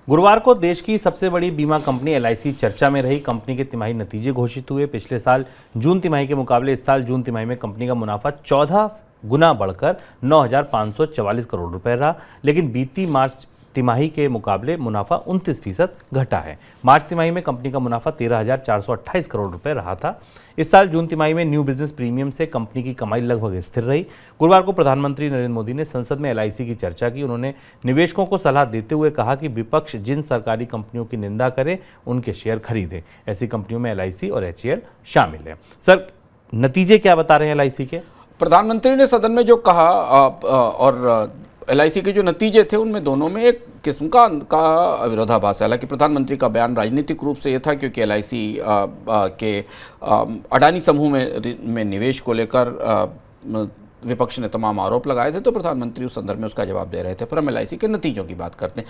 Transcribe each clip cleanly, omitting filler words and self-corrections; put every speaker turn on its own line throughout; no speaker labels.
गुरुवार को देश की सबसे बड़ी बीमा कंपनी एलआईसी चर्चा में रही। कंपनी के तिमाही नतीजे घोषित हुए। पिछले साल जून तिमाही के मुकाबले इस साल जून तिमाही में कंपनी का मुनाफा 14 गुना बढ़कर 9,544 करोड़ रुपए रहा, लेकिन बीती मार्च तिमाही के मुकाबले मुनाफा 29% घटा है। मार्च तिमाही में कंपनी का मुनाफा 13,428 करोड़ रुपए रहा था। इस साल जून तिमाही में न्यू बिजनेस प्रीमियम से कंपनी की कमाई लगभग स्थिर रही। गुरुवार को प्रधानमंत्री नरेंद्र मोदी ने संसद में एलआईसी की चर्चा की। उन्होंने निवेशकों को सलाह देते हुए कहा कि विपक्ष जिन सरकारी कंपनियों की निंदा करे उनके शेयर खरीदे। ऐसी कंपनियों में एलआईसी और एचएएल शामिल है। सर, नतीजे क्या बता रहे हैं एलआईसी के?
प्रधानमंत्री ने सदन में जो कहा और एलआईसी के जो नतीजे थे उनमें दोनों में एक किस्म का विरोधाभास है। हालांकि प्रधानमंत्री का बयान राजनीतिक रूप से ये था क्योंकि एलआईसी के अडानी समूह में निवेश को लेकर विपक्ष ने तमाम आरोप लगाए थे, तो प्रधानमंत्री उस संदर्भ में उसका जवाब दे रहे थे। पर हम एलआईसी के नतीजों की बात करते हैं।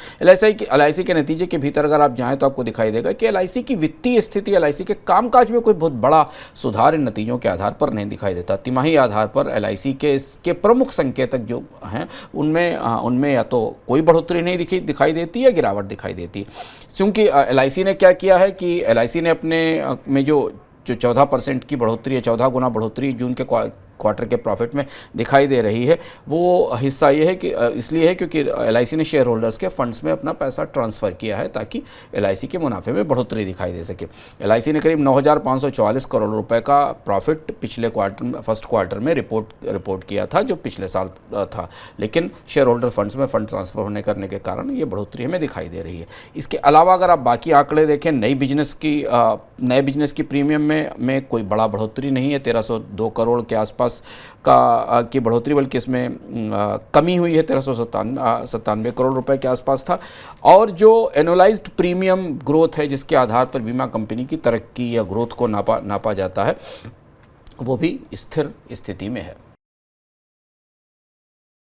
एलआईसी के नतीजे के भीतर अगर आप जाएं तो आपको दिखाई देगा कि एलआईसी की वित्तीय स्थिति, एलआईसी के कामकाज में कोई बहुत बड़ा सुधार इन नतीजों के आधार पर नहीं दिखाई देता। तिमाही आधार पर एलआईसी के प्रमुख संकेतक जो हैं उनमें या तो कोई बढ़ोतरी नहीं दिखाई देती या गिरावट दिखाई देती है। क्योंकि एलआईसी ने क्या किया है कि एलआईसी ने अपने में जो 14% की बढ़ोतरी है, 14 गुना बढ़ोतरी जून के क्वार्टर के प्रॉफिट में दिखाई दे रही है, वो हिस्सा ये है कि इसलिए है क्योंकि एलआईसी ने शेयर होल्डर्स के फंड्स में अपना पैसा ट्रांसफ़र किया है ताकि एलआईसी के मुनाफे में बढ़ोतरी दिखाई दे सके। एलआईसी ने करीब 9,544 करोड़ रुपए का प्रॉफिट पिछले फर्स्ट क्वार्टर में रिपोर्ट किया था, जो पिछले साल था, लेकिन शेयर होल्डर फंड्स में फंड ट्रांसफ़र करने के कारण ये बढ़ोतरी हमें दिखाई दे रही है। इसके अलावा अगर आप बाकी आंकड़े देखें, नए बिजनेस की प्रीमियम में कोई बड़ा बढ़ोतरी नहीं है। 1302 करोड़ के आसपास की बढ़ोतरी, बल्कि इसमें कमी हुई है। 1397 करोड़ रुपए के आसपास था। और जो एनुअलाइज्ड प्रीमियम ग्रोथ है, जिसके आधार पर बीमा कंपनी की तरक्की या ग्रोथ को नापा जाता है, वो भी स्थिर स्थिति में है।